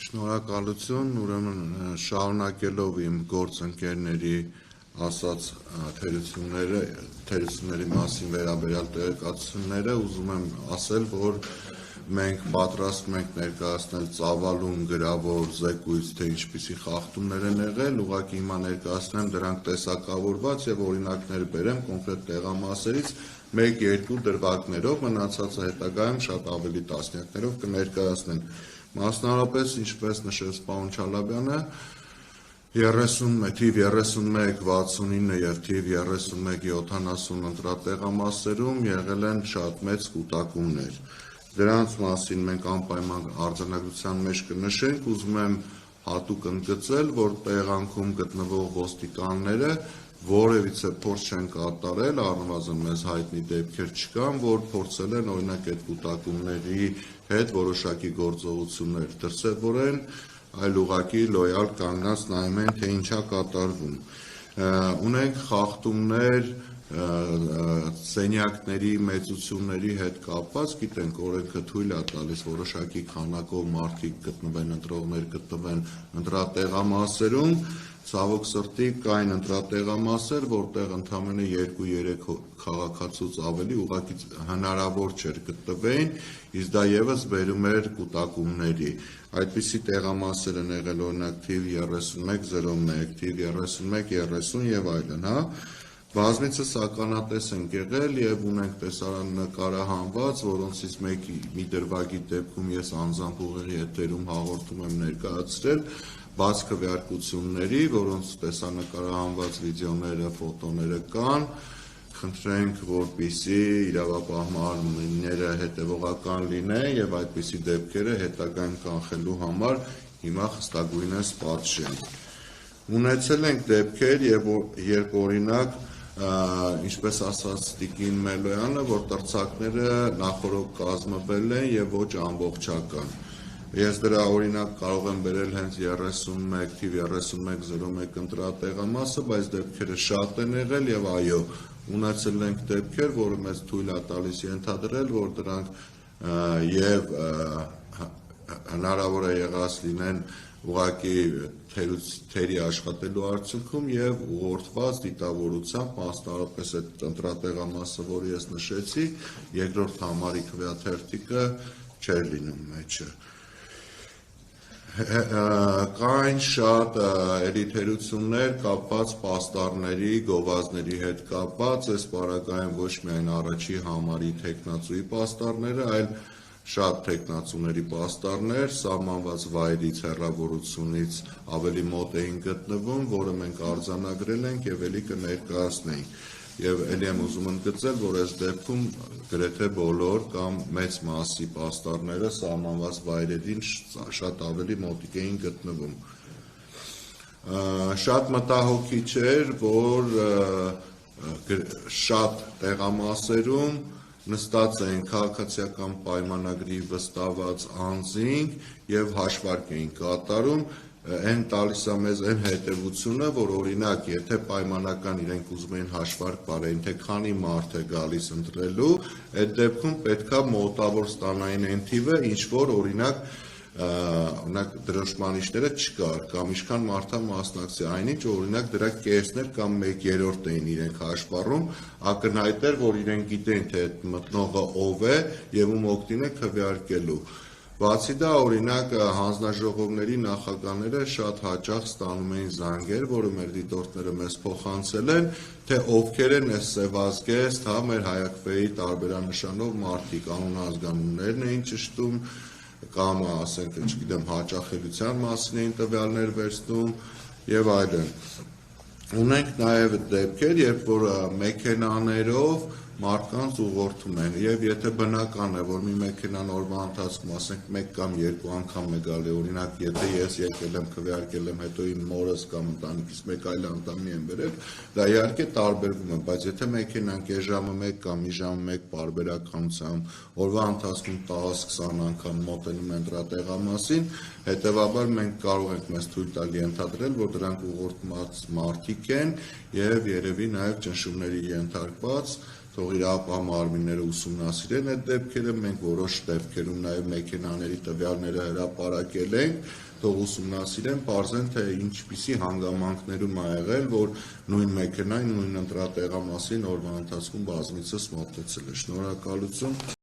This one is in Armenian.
Շնորհակալություն, ուրեմն շարունակելով իմ գործընկերների ասած թերությունների մասին վերաբերյալ տեղեկատվությունները, ուզում եմ ասել, որ մենք պատրաստվում ենք ներկայացնել ծավալուն գրավոր զեկույց, թե ինչպիսի խախտումներ են եղել, ուղղակի հիմա ներկայացնեմ դրանք տեսակավորված եւ օրինակներ բերեմ կոնկրետ տեղամասերից 1-2 դրվագներով, մնացածը հետագայում շատ ավելի տասնյակներով կներկայացնենք։ Մասնավորապես, ինչպես նշեց պարոն Չալաբյանը, թիվ 31, 69 եւ թիվ 31-70 ընտրատեղամասերում եղել են շատ մեծ կուտակումներ։ Դրանց մասին մենք անպայման արձանագրության մեջ կնշենք, ուզում եմ հատուկ ընդգծել, որ տեղանքում գտնվող ոստիկանները որևիցե փորձ չեն կատարել, առնվազն մեզ հայտնի դեպքեր չկան, որ փորձել են օրինակ այդ կուտակումների հետ որոշակի գործողություններ դրսևորեն, այլ ուղղակի լոյալ կանգնած նայում են, թե ինչա կատարվում։ Ունենք խախտումներ սենյակների մեծությունների հետ կապված, գիտենք օրենքը թույլ է տալիս որոշակի քանակով մարդիկ գտնվեն, ընտրողներ գտնվեն ընտրատեղամասերում, ցավոք սրտի կային ընտրատեղամասեր, որտեղ ընդամենը 2-3 քաղաքացուց ավելի ուղղակի հնարավոր չէր գտնվեին, իսկ դա եւս բերում էր կուտակումների։ Այդպիսի տեղամասեր են եղել օրինակ թիվ 31-01, թիվ 31-30 եւ այլն, Բազմիցս ականատես ենք եղել եւ ունենք տեսարան նկարահանված, որոնցից մի դրվագի դեպքում ես անձամբ ուղեղի եթերում հաղորդում եմ ներկայացրել բաց քվեարկությունների, որոնց տեսանկարահանված վիդեոները, ֆոտոները կան, խնդրենք, որպեսզի իրավապահմանները հետևողական լինեն եւ այդպիսի դեպքերը հետագայում կանխելու համար հիմա խստագույնս պատժեն։ Ունեցել ենք դեպքեր, երբ օրինակ ինչպես ասաց Տիկին Մելոյանը, որ տրցակները նախորդ կազմվել են եւ ոչ ամբողջական։ Ես դրա օրինակ կարող եմ բերել հենց 31 թիվ 31-01 ընտրատեղամասը, բայց դեպքերը շատ են եղել եւ այո, ունեցել ենք դեպքեր, որը մեզ թույլ է տալիս ենթադրել, որ դրանք եւ հնարավոր է եղած լինեն ուղղակի թերի աշխատելու արդյունքում եւ ուղղորդված դիտավորությամբ, մասնավորապես այդ ընտրատեղամասը, որը ես նշեցի, երկրորդ համարի քվեաթերթիկը չէր լինում մեջը։ Կային շատ էլիթերություններ կապված պաստառների, գովազդների հետ կապված, այս պարագայում ոչ միայն առաջի համարի թեկնածուի պաստառները, այլ շատ թեկնածուների պաստառներ սահմանված վայրից հեռավորությունից ավելի մոտ էին գտնվում, որը մենք արձանագրել ենք եւ ելի կներկայացնենք։ Եվ ելի եմ ուզում ընդգծել, որ այս դեպքում գրեթե բոլոր կամ մեծ մասի պաստառները սահմանված վայրերին շատ ավելի մոտիկ էին գտնվում։ Շատ մտահոգիչ էր, որ շատ տեղամասերում նստած էին քաղաքացիական պայմանագրի վստահված անձինք եւ հաշվարկ էին կատարում, այն տալիս է մեզ այն հետևությունը, որ օրինակ, եթե պայմանական իրենք ուզում էին հաշվարկ բարեին, թե քանի մարդ է գալիս ընտրելու, այդ դեպքում պետքա մոտավոր ստանային այն թիվը, ինչ որ օրինակ դրոշմանիչները չկար, կամ ինչքան մարդա մասնակցի, այնինչ օրինակ դրա կեսներ կամ 1/3 էին իրենք հաշվառում, ակնհայտ էր, որ իրենք գիտեն, թե այդ մտնողը ով է եւ ում օգտին է քվեարկելու։ Բացի դա, օրինակ հանձնաժողովների նախագահները շատ հաճախ ստանում էին զանգեր, որը մեր դիտորդները մեզ փոխանցել են, թե ովքեր են այս սևազգեստ, մեր հայաքվեի տարբերանշանով մարդիկ, անուն-ազգանուններն էին ճշտում, կամ ասենք, չգիտեմ, հաճախելիության մասին էին տվյալներ վերցնում եւ այլն։ Ունենք նաեւ դեպքեր, երբ որ մեքենաներով մարդկանց ուղղորդում են եւ եթե բնական է, որ մի մեքենան օրվա ընթացքում ասենք 1 կամ 2 անգամ է գալի, օրինակ եթե ես եկել եմ քվեարկել եմ, հետո իմ մորս կամ ընտանիքից մեկ այլ անդամի եմ բերել, դա իհարկե տարբերվում է, բայց եթե մեքենան կես ժամը 1 կամ մի ժամը 1 պարբերականությամբ օրվա ընթացքում 10-20 անգամ մոտենում են ընտրատեղամասին, հետեւաբար մենք կարող ենք մեզ թույլ տալ ենթադրել, որ դրանք ուղղորդված մարդիկ են եւ երևի նաեւ ճնշումների ենթարկված թող իրավապահ ուսումնասիրեն այդ դեպքերը, մենք որոշ դեպքերում նաև մեքենաների տվյալները հրապարակել ենք, թող ուսումնասիրեն, պարզեն, թե ինչպիսի հանգամանքներում ա եղել, որ նույն մեքենային, նույն ընտրատեղամասին օրվա ընթացքում բազմիցս մոտեցել է։ Շնորհակալություն։